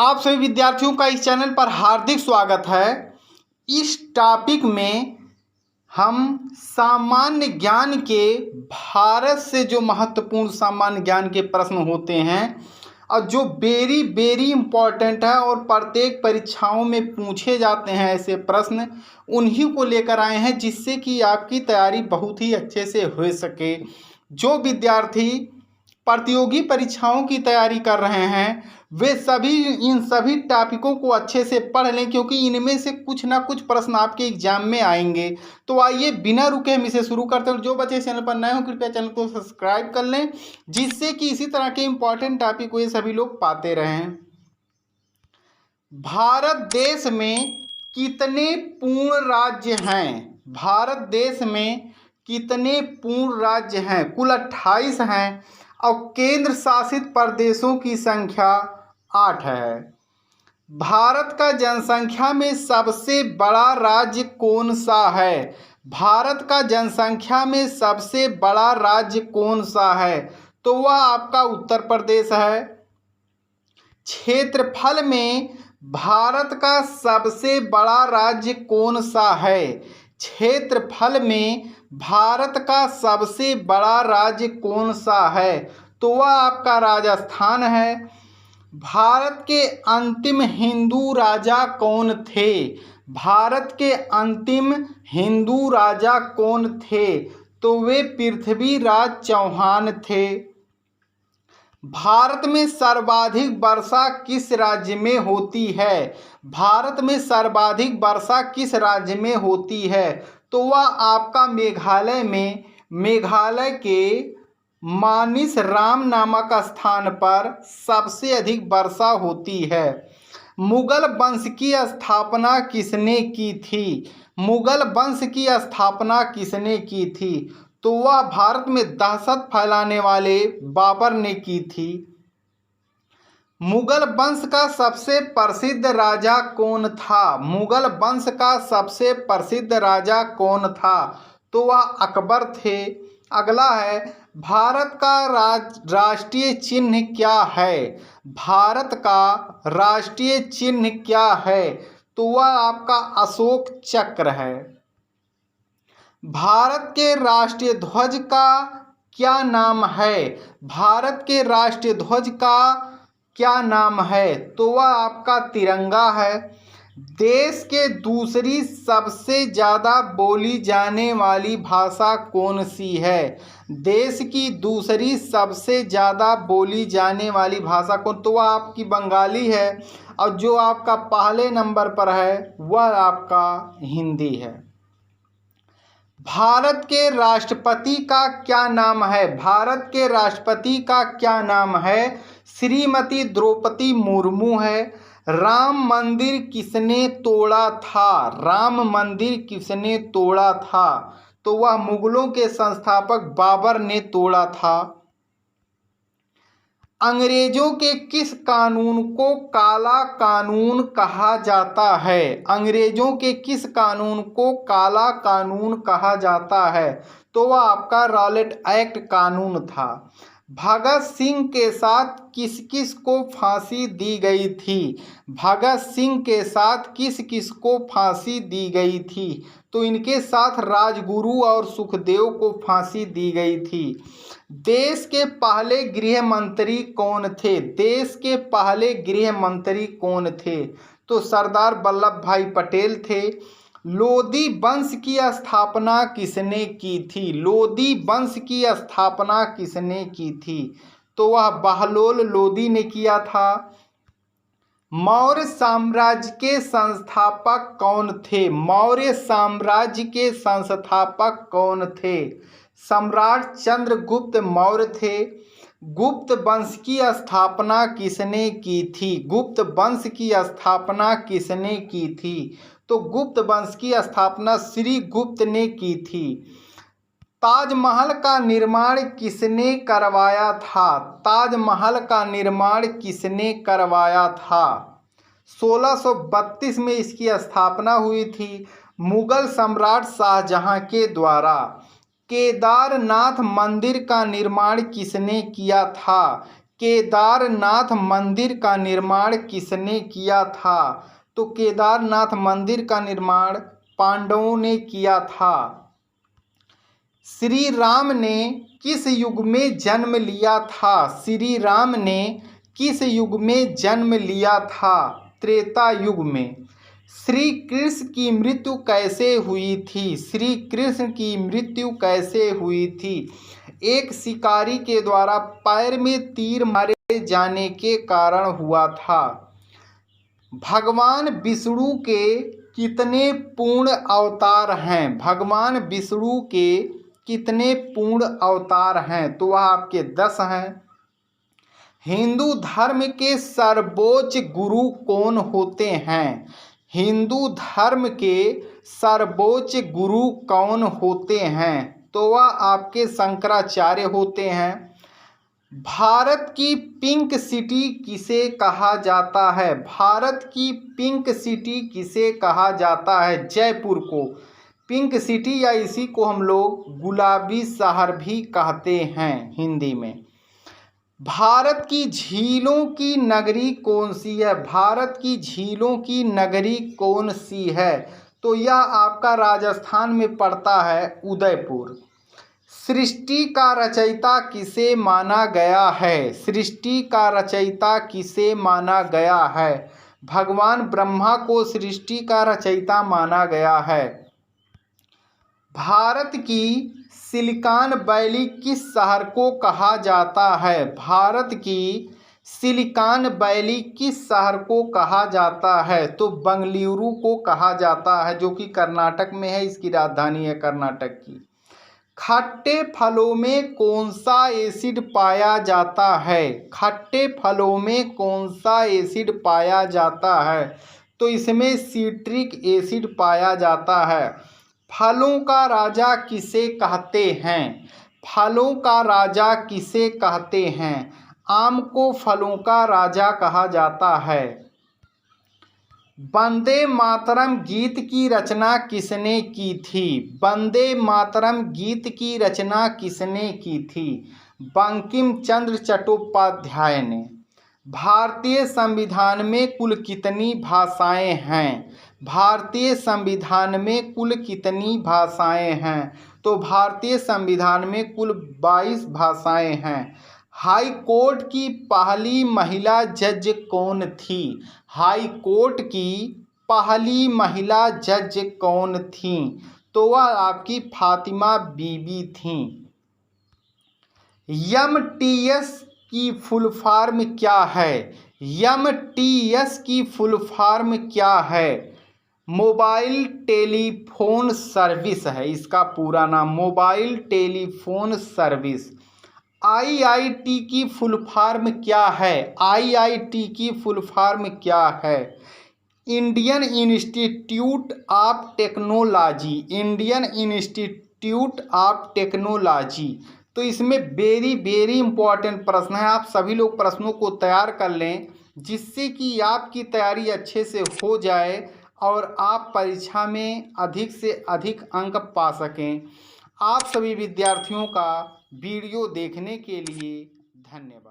आप सभी विद्यार्थियों का इस चैनल पर हार्दिक स्वागत है। इस टॉपिक में हम सामान्य ज्ञान के भारत से जो महत्वपूर्ण सामान्य ज्ञान के प्रश्न होते हैं और जो वेरी इम्पोर्टेंट है और प्रत्येक परीक्षाओं में पूछे जाते हैं ऐसे प्रश्न, उन्हीं को लेकर आए हैं जिससे कि आपकी तैयारी बहुत ही अच्छे से हो सके। जो विद्यार्थी प्रतियोगी परीक्षाओं की तैयारी कर रहे हैं वे सभी इन सभी टॉपिकों को अच्छे से पढ़ लें, क्योंकि इनमें से कुछ ना कुछ प्रश्न आपके एग्जाम में आएंगे। तो आइए बिना रुके हम इसे शुरू करते हैं। जो बच्चे चैनल पर नए हो कृपया चैनल को सब्सक्राइब कर लें, जिससे कि इसी तरह के इंपॉर्टेंट टॉपिक को ये सभी लोग पाते रहें। भारत देश में कितने पूर्ण राज्य हैं? भारत देश में कितने पूर्ण राज्य हैं? कुल 28 हैं और केंद्र शासित प्रदेशों की संख्या 8 है। भारत का जनसंख्या में सबसे बड़ा राज्य कौन सा है? भारत का जनसंख्या में सबसे बड़ा राज्य कौन सा है? तो वह आपका उत्तर प्रदेश है। क्षेत्रफल में भारत का सबसे बड़ा राज्य कौन सा है? क्षेत्रफल में भारत का सबसे बड़ा राज्य कौन सा है? तो वह आपका राजस्थान है। भारत के अंतिम हिंदू राजा कौन थे? भारत के अंतिम हिंदू राजा कौन थे? तो वे पृथ्वीराज चौहान थे। भारत में सर्वाधिक वर्षा किस राज्य में होती है? भारत में सर्वाधिक वर्षा किस राज्य में होती है? तो वह आपका मेघालय में, मेघालय के मानिस राम नामक स्थान पर सबसे अधिक वर्षा होती है। मुगल वंश की स्थापना किसने की थी? मुगल वंश की स्थापना किसने की थी? तो वह भारत में दहशत फैलाने वाले बाबर ने की थी। मुगल वंश का सबसे प्रसिद्ध राजा कौन था? मुगल वंश का सबसे प्रसिद्ध राजा कौन था? तो वह अकबर थे। अगला है, भारत का राष्ट्रीय चिन्ह क्या है? भारत का राष्ट्रीय चिन्ह क्या है? तो वह आपका अशोक चक्र है। भारत के राष्ट्रीय ध्वज का क्या नाम है? भारत के राष्ट्रीय ध्वज का क्या नाम है? तो वह आपका तिरंगा है। देश के दूसरी सबसे ज़्यादा बोली जाने वाली भाषा कौन सी है? देश की दूसरी सबसे ज़्यादा बोली जाने वाली भाषा कौन? तो वह आपकी बंगाली है। और जो आपका पहले नंबर पर है वह आपका हिंदी है। भारत के राष्ट्रपति का क्या नाम है? भारत के राष्ट्रपति का क्या नाम है? श्रीमती द्रौपदी मुर्मू है। राम मंदिर किसने तोड़ा था? राम मंदिर किसने तोड़ा था? तो वह मुगलों के संस्थापक बाबर ने तोड़ा था। अंग्रेजों के किस कानून को काला कानून कहा जाता है? अंग्रेजों के किस कानून को काला कानून कहा जाता है? तो वह आपका रॉलेट एक्ट कानून था। भगत सिंह के साथ किस किस को फांसी दी गई थी? भगत सिंह के साथ किस किस को फांसी दी गई थी? तो इनके साथ राजगुरु और सुखदेव को फांसी दी गई थी। देश के पहले गृह मंत्री कौन थे? देश के पहले गृह मंत्री कौन थे? तो सरदार वल्लभ भाई पटेल थे। लोदी वंश की स्थापना किसने की थी? लोदी वंश की स्थापना किसने की थी? तो वह बहलोल लोदी ने किया था। मौर्य साम्राज्य के संस्थापक कौन थे? मौर्य साम्राज्य के संस्थापक कौन थे? सम्राट चंद्रगुप्त मौर्य थे। गुप्त वंश की स्थापना किसने की थी? गुप्त वंश की स्थापना किसने की थी? तो गुप्त वंश की स्थापना श्री गुप्त ने की थी। ताजमहल का निर्माण किसने करवाया था? ताजमहल का निर्माण किसने करवाया था? 1632 में इसकी स्थापना हुई थी मुगल सम्राट शाहजहां के द्वारा। केदारनाथ मंदिर का निर्माण किसने किया था? केदारनाथ मंदिर का निर्माण किसने किया था? तो केदारनाथ मंदिर का निर्माण पांडवों ने किया था। श्री राम ने किस युग में जन्म लिया था? श्री राम ने किस युग में जन्म लिया था? त्रेता युग में। श्री कृष्ण की मृत्यु कैसे हुई थी? श्री कृष्ण की मृत्यु कैसे हुई थी? एक शिकारी के द्वारा पैर में तीर मारे जाने के कारण हुआ था। भगवान विष्णु के कितने पूर्ण अवतार हैं? भगवान विष्णु के कितने पूर्ण अवतार हैं? तो वह आपके 10 हैं। हिंदू धर्म के सर्वोच्च गुरु कौन होते हैं? हिंदू धर्म के सर्वोच्च गुरु कौन होते हैं? तो वह आपके शंकराचार्य होते हैं। भारत की पिंक सिटी किसे कहा जाता है? भारत की पिंक सिटी किसे कहा जाता है? जयपुर को पिंक सिटी, या इसी को हम लोग गुलाबी शहर भी कहते हैं हिंदी में। भारत की झीलों की नगरी कौन सी है? भारत की झीलों की नगरी कौन सी है? तो यह आपका राजस्थान में पड़ता है, उदयपुर। सृष्टि का रचयिता किसे माना गया है? सृष्टि का रचयिता किसे माना गया है? भगवान ब्रह्मा को सृष्टि का रचयिता माना गया है। भारत की सिलिकॉन वैली किस शहर को कहा जाता है? भारत की सिलिकॉन वैली किस शहर को कहा जाता है? तो बेंगलुरु को कहा जाता है, जो कि कर्नाटक में है। इसकी राजधानी है कर्नाटक की। खट्टे फलों में कौन सा एसिड पाया जाता है? खट्टे फलों में कौन सा एसिड पाया जाता है? तो इसमें सिट्रिक एसिड पाया जाता है। फलों का राजा किसे कहते हैं? फलों का राजा किसे कहते हैं? आम को फलों का राजा कहा जाता है। वंदे मातरम गीत की रचना किसने की थी? वंदे मातरम गीत की रचना किसने की थी? बंकिम चंद्र चट्टोपाध्याय ने। भारतीय संविधान में कुल कितनी भाषाएं हैं? भारतीय संविधान में कुल कितनी भाषाएं हैं? तो भारतीय संविधान में कुल 22 भाषाएं हैं। हाई कोर्ट की पहली महिला जज कौन थी? हाई कोर्ट की पहली महिला जज कौन थी? तो वह आपकी फातिमा बीबी थी। एमटीएस की फुल फॉर्म क्या है? एमटीएस की फुल फॉर्म क्या है? मोबाइल टेलीफोन सर्विस है इसका पूरा नाम, मोबाइल टेलीफोन सर्विस। आईआईटी की फुल फॉर्म क्या है? आईआईटी की फुल फॉर्म क्या है? Indian institute of technology. Indian institute of technology. तो इसमें वेरी इंपॉर्टेंट प्रश्न है। आप सभी लोग प्रश्नों को तैयार कर लें, जिससे कि आपकी तैयारी अच्छे से हो जाए और आप परीक्षा में अधिक से अधिक अंक पा सकें। आप सभी विद्यार्थियों का वीडियो देखने के लिए धन्यवाद।